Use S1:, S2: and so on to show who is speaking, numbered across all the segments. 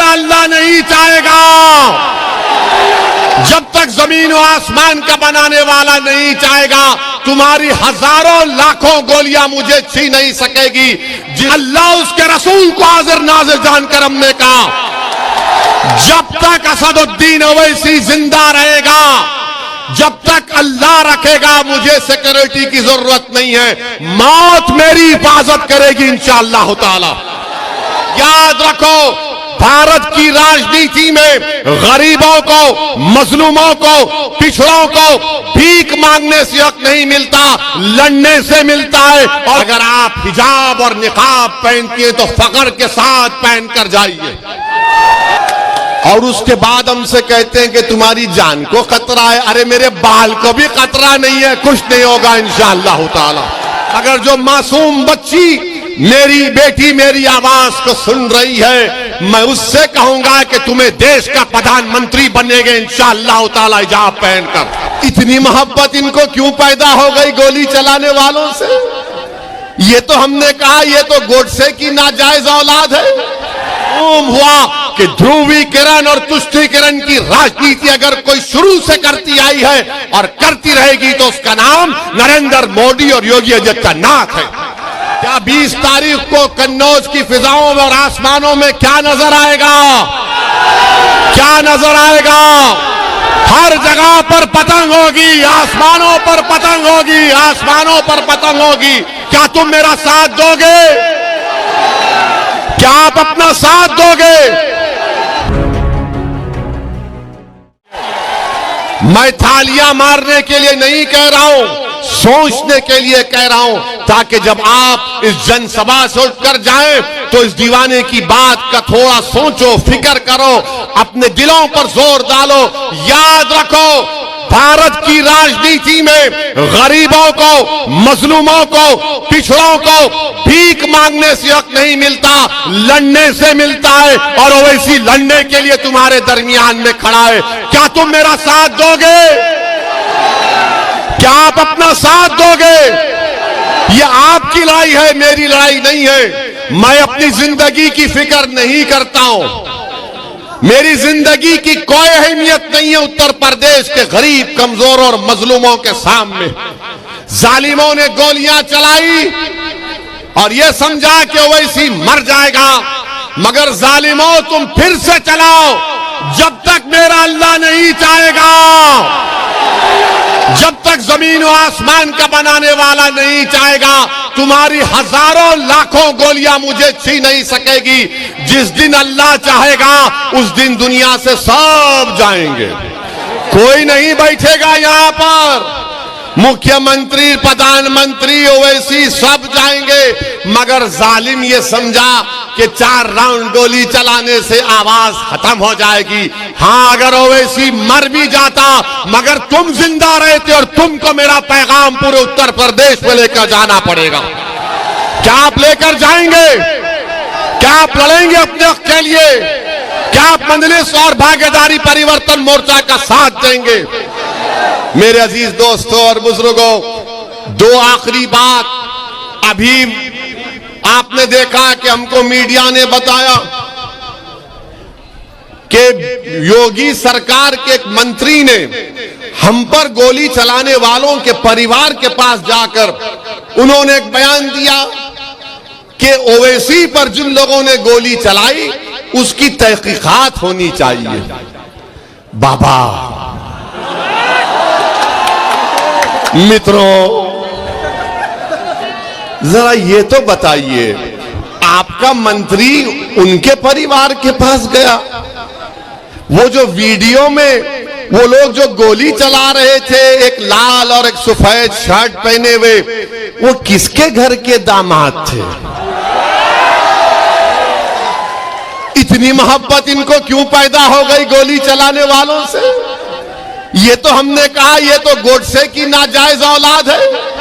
S1: अल्लाह नहीं चाहेगा, जब तक जमीन और आसमान का बनाने वाला नहीं चाहेगा, तुम्हारी हजारों लाखों गोलियां मुझे छीन नहीं सकेगी। अल्लाह उसके रसूल को हाजिर नाजिर जानकर हमने कहा, जब तक असदुद्दीन ओवैसी जिंदा रहेगा, जब तक अल्लाह रखेगा, मुझे सिक्योरिटी की जरूरत नहीं है। मौत मेरी हिफाजत करेगी इंशाअल्लाह ताला। याद रखो, भारत की राजनीति में गरीबों को, मजलूमों को, पिछड़ों को भीख मांगने से हक नहीं मिलता, लड़ने से मिलता है। और अगर आप हिजाब और निकाब पहनती हैं तो फख्र के साथ पहनकर जाइए। और उसके बाद हमसे कहते हैं कि तुम्हारी जान को खतरा है। अरे मेरे बाल को भी खतरा नहीं है, कुछ नहीं होगा इंशाअल्लाह ताला। अगर जो मासूम बच्ची, मेरी बेटी मेरी आवाज को सुन रही है, मैं उससे कहूंगा कि तुम्हें देश का प्रधानमंत्री बनेंगे इंशाअल्लाह ताला हिजाब पहनकर। इतनी मोहब्बत इनको क्यों पैदा हो गई गोली चलाने वालों से? ये तो हमने कहा ये तो गोडसे की नाजायज औलाद है। हुआ कि ध्रुवीकरण और तुष्टीकरण की राजनीति अगर कोई शुरू से करती आई है और करती रहेगी तो उसका नाम नरेंद्र मोदी और योगी आदित्यनाथ है। क्या 20 तारीख को कन्नौज की फिजाओं में और आसमानों में क्या नजर आएगा? क्या नजर आएगा? हर जगह पर पतंग होगी, आसमानों पर पतंग होगी, आसमानों पर पतंग होगी। क्या तुम मेरा साथ दोगे? क्या आप अपना साथ दोगे? मैं थालियां मारने के लिए नहीं कह रहा हूं, सोचने के लिए कह रहा हूं, ताकि जब आप इस जनसभा से उठकर जाएं तो इस दीवाने की बात का थोड़ा सोचो, फिक्र करो, अपने दिलों पर जोर डालो। याद रखो, भारत की राजनीति में गरीबों को, मजलूमों को, पिछड़ों को भीख मांगने से हक नहीं मिलता, लड़ने से मिलता है। और ओवैसी लड़ने के लिए तुम्हारे दरमियान में खड़ा है। क्या तुम मेरा साथ दोगे? क्या आप अपना साथ दोगे? ये आपकी लड़ाई है, मेरी लड़ाई नहीं है। मैं अपनी जिंदगी की फिक्र नहीं करता हूं, मेरी जिंदगी की कोई अहमियत नहीं है उत्तर प्रदेश के गरीब, कमजोर और मजलूमों के सामने। जालिमों ने गोलियां चलाई और यह समझा कि ओवैसी मर जाएगा, मगर जालिमों तुम फिर से चलाओ, जब तक मेरा अल्लाह नहीं चाहेगा, जब तक जमीन और आसमान का बनाने वाला नहीं चाहेगा, तुम्हारी हजारों लाखों गोलियां मुझे छीन नहीं सकेगी। जिस दिन अल्लाह चाहेगा उस दिन दुनिया से सब जाएंगे, कोई नहीं बैठेगा यहां पर। मुख्यमंत्री, प्रधानमंत्री, ओवैसी सब जाएंगे, मगर जालिम ये समझा कि 4 राउंड गोली चलाने से आवाज खत्म हो जाएगी। हां, अगर ओवैसी मर भी जाता, मगर तुम जिंदा रहते और तुमको मेरा पैगाम पूरे उत्तर प्रदेश में लेकर जाना पड़ेगा। क्या आप लेकर जाएंगे? क्या आप लड़ेंगे अपने हक के लिए? क्या आप मजलिस और भागीदारी परिवर्तन मोर्चा का साथ देंगे? मेरे अजीज दोस्तों और बुजुर्गों, 2 आखिरी बात। अभी आपने देखा कि हमको मीडिया ने बताया कि योगी सरकार के एक मंत्री ने हम पर गोली चलाने वालों के परिवार के पास जाकर उन्होंने एक बयान दिया कि ओवैसी पर जिन लोगों ने गोली चलाई उसकी तहकीकात होनी चाहिए। बाबा मित्रों, जरा ये तो बताइए, आपका मंत्री उनके परिवार के पास गया? वो जो वीडियो में वो लोग जो गोली चला रहे थे, एक लाल और एक सफेद शर्ट पहने हुए, वो किसके घर के दामाद थे? इतनी मोहब्बत इनको क्यों पैदा हो गई गोली चलाने वालों से? ये तो हमने कहा ये तो गोडसे की नाजायज औलाद है।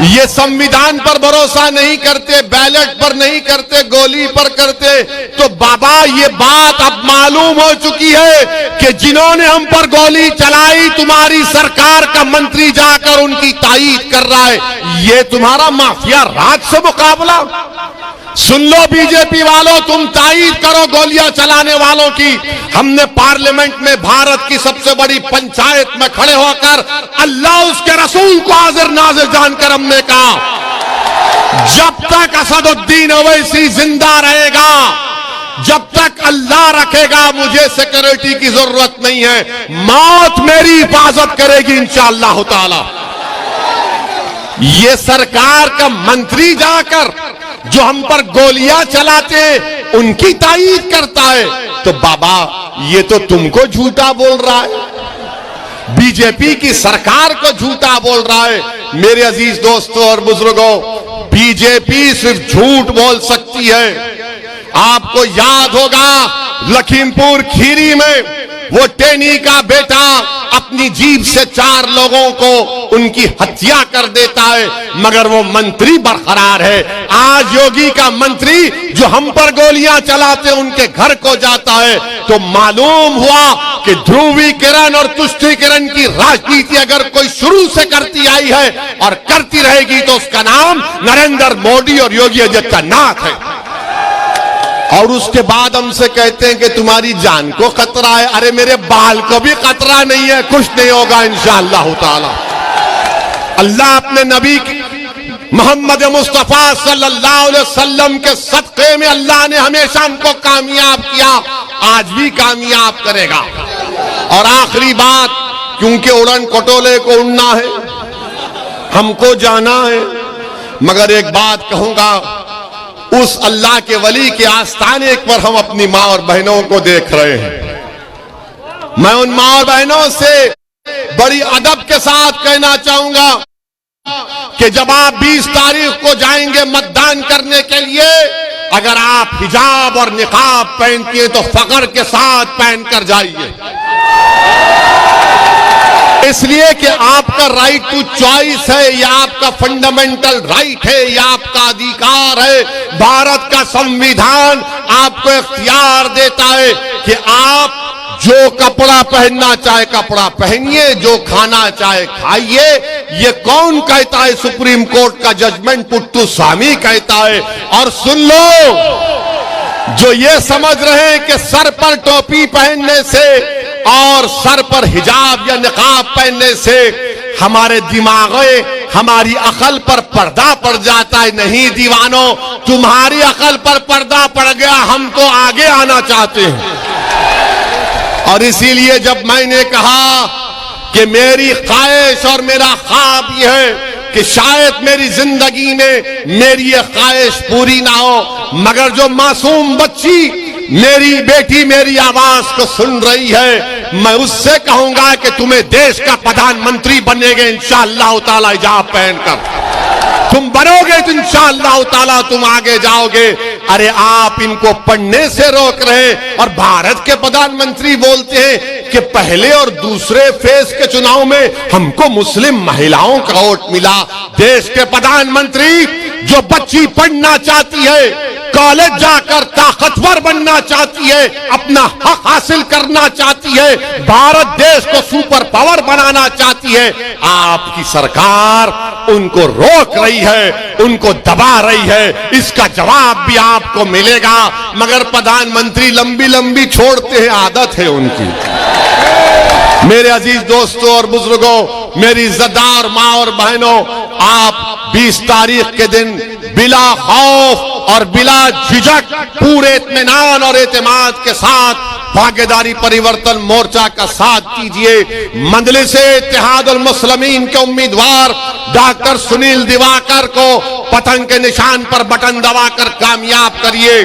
S1: ये संविधान पर भरोसा नहीं करते, बैलेट पर नहीं करते, गोली पर करते। तो बाबा ये बात अब मालूम हो चुकी है कि जिन्होंने हम पर गोली चलाई, तुम्हारी सरकार का मंत्री जाकर उनकी तायीद कर रहा है। ये तुम्हारा माफिया राज से मुकाबला? सुन लो बीजेपी वालों, तुम तायीद करो गोलियां चलाने वालों की। हमने पार्लियामेंट में भारत की सबसे बड़ी पंचायत में खड़े होकर अल्लाह उसके रसूल को हाजिर नाजिर जानकर हमने कहा, जब तक असदुद्दीन ओवैसी जिंदा रहेगा, जब तक अल्लाह रखेगा, मुझे सिक्योरिटी की जरूरत नहीं है। मौत मेरी हिफाजत करेगी इंशाअल्लाह ताला। ये सरकार का मंत्री जाकर जो हम पर गोलियां चलाते हैं उनकी तायीद करता है, तो बाबा ये तो तुमको झूठा बोल रहा है, बीजेपी की सरकार को झूठा बोल रहा है। मेरे अजीज दोस्तों और बुजुर्गों, बीजेपी सिर्फ झूठ बोल सकती है। आपको याद होगा लखीमपुर खीरी में वो टेनी का बेटा अपनी जीभ से 4 लोगों को उनकी हत्या कर देता है, मगर वो मंत्री बरकरार है। आज योगी का मंत्री जो हम पर गोलियां चलाते उनके घर को जाता है, तो मालूम हुआ कि ध्रुवीकरण और तुष्टीकरण की राजनीति अगर कोई शुरू से करती आई है और करती रहेगी तो उसका नाम नरेंद्र मोदी और योगी आदित्यनाथ है। और उसके बाद हमसे कहते हैं कि तुम्हारी जान को खतरा है। अरे मेरे बाल को भी खतरा नहीं है, कुछ नहीं होगा इंशाअल्लाह ताला। अल्लाह अपने नबी मोहम्मद मुस्तफा सल्लल्लाहु अलैहि वसल्लम के सदक़े में अल्लाह ने हमेशा हमको कामयाब किया, आज भी कामयाब करेगा। और आखिरी बात, क्योंकि उड़न खटोले को उड़ना है, हमको जाना है, मगर एक बात कहूंगा, उस अल्लाह के वली के आस्थाने पर हम अपनी मां और बहनों को देख रहे हैं। मैं उन मां और बहनों से बड़ी अदब के साथ कहना चाहूंगा कि जब आप 20 तारीख को जाएंगे मतदान करने के लिए, अगर आप हिजाब और निकाब पहनती हैं तो फख्र के साथ पहनकर जाइए, इसलिए कि आपका राइट टू चॉइस है, यह आपका फंडामेंटल राइट है, यह आपका अधिकार है। भारत का संविधान आपको इख्तियार देता है कि आप जो कपड़ा पहनना चाहे कपड़ा पहनिए, जो खाना चाहे खाइए। ये कौन कहता है? सुप्रीम कोर्ट का जजमेंट पुट्टू स्वामी कहता है। और सुन लो, जो ये समझ रहे हैं कि सर पर टोपी पहनने से और सर पर हिजाब या निकाब पहनने से हमारे दिमागे, हमारी अकल पर पर्दा पड़ जाता है, नहीं दीवानों, तुम्हारी अकल पर पर्दा पड़ गया, हम तो आगे आना चाहते हैं। और इसीलिए जब मैंने कहा कि मेरी ख्वाहिश और मेरा ख्वाब यह है कि शायद मेरी जिंदगी में मेरी ये ख्वाहिश पूरी ना हो, मगर जो मासूम बच्ची मेरी बेटी मेरी आवाज को सुन रही है, मैं उससे कहूंगा कि तुम्हें देश का प्रधानमंत्री बनेगे इंशाअल्लाह ताला हिजाब पहनकर। तुम बनोगे तो इंशाअल्लाह ताला तुम आगे जाओगे। अरे आप इनको पढ़ने से रोक रहे हैं। और भारत के प्रधानमंत्री बोलते हैं कि पहले और दूसरे फेज के चुनाव में हमको मुस्लिम महिलाओं का वोट मिला। देश के प्रधानमंत्री जो बच्ची पढ़ना चाहती है, कॉलेज जाकर ताकतवर बनना चाहती है, अपना हक हासिल करना चाहती है, भारत देश को सुपर पावर बनाना चाहती है, आपकी सरकार उनको रोक रही है, उनको दबा रही है। इसका जवाब भी आपको मिलेगा। मगर प्रधानमंत्री लंबी लंबी छोड़ते हैं, आदत है उनकी। मेरे अजीज दोस्तों और बुजुर्गों, मेरी इज्जतदार मां और बहनों, आप 20 तारीख के दिन बिला खौफ और बिला झिझक पूरे इत्मीनान और एतमाद के साथ भागीदारी परिवर्तन मोर्चा का साथ दीजिए। मजलिस-ए-इत्तेहादुल मुस्लिमीन के उम्मीदवार डॉक्टर सुनील दिवाकर को पतंग के निशान पर बटन दबाकर कामयाब करिए।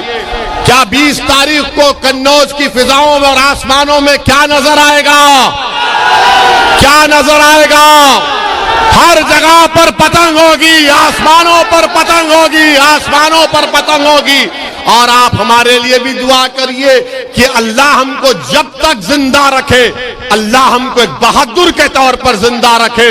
S1: क्या 20 तारीख को कन्नौज की फिजाओं में और आसमानों में क्या नजर आएगा? क्या नजर आएगा? हर जगह पर पतंग होगी, आसमानों पर पतंग होगी, आसमानों पर पतंग होगी। और आप हमारे लिए भी दुआ करिए कि अल्लाह हमको जब तक जिंदा रखे, अल्लाह हमको एक बहादुर के तौर पर जिंदा रखे,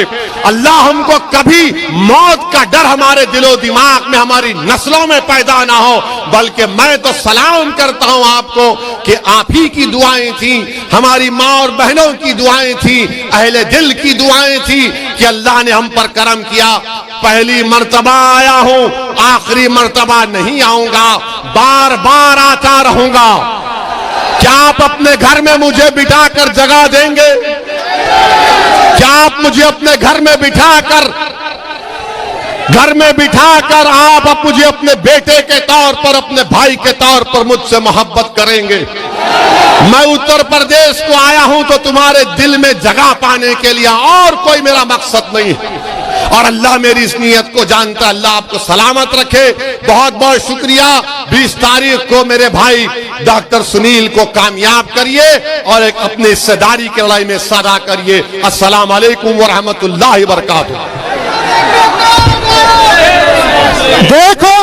S1: अल्लाह हमको कभी मौत का डर हमारे दिलो दिमाग में, हमारी नस्लों में पैदा ना हो। बल्कि मैं तो सलाम करता हूं आपको कि आप ही की दुआएं थी, हमारी मां और बहनों की दुआएं थी, अहले दिल की दुआएं थी कि अल्लाह ने हम पर करम किया। पहली मर्तबा आया हूं, आखिरी मर्तबा नहीं आऊंगा, बार बार आता रहूंगा। क्या आप अपने घर में मुझे बिठाकर जगह देंगे? क्या आप मुझे अपने घर में बिठाकर आप मुझे अपने बेटे के तौर पर, अपने भाई के तौर पर मुझसे मोहब्बत करेंगे? मैं उत्तर प्रदेश को आया हूं तो तुम्हारे दिल में जगह पाने के लिए, और कोई मेरा मकसद नहीं है। और अल्लाह मेरी इस नीयत को जानता है। अल्लाह आपको सलामत रखे। बहुत बहुत शुक्रिया। 20 तारीख को मेरे भाई डॉक्टर सुनील को कामयाब करिए और एक अपनी हिस्सेदारी की लड़ाई में सदा करिए। अस्सलाम वालेकुम व रहमतुल्लाहि व बरकातुहू।
S2: देखो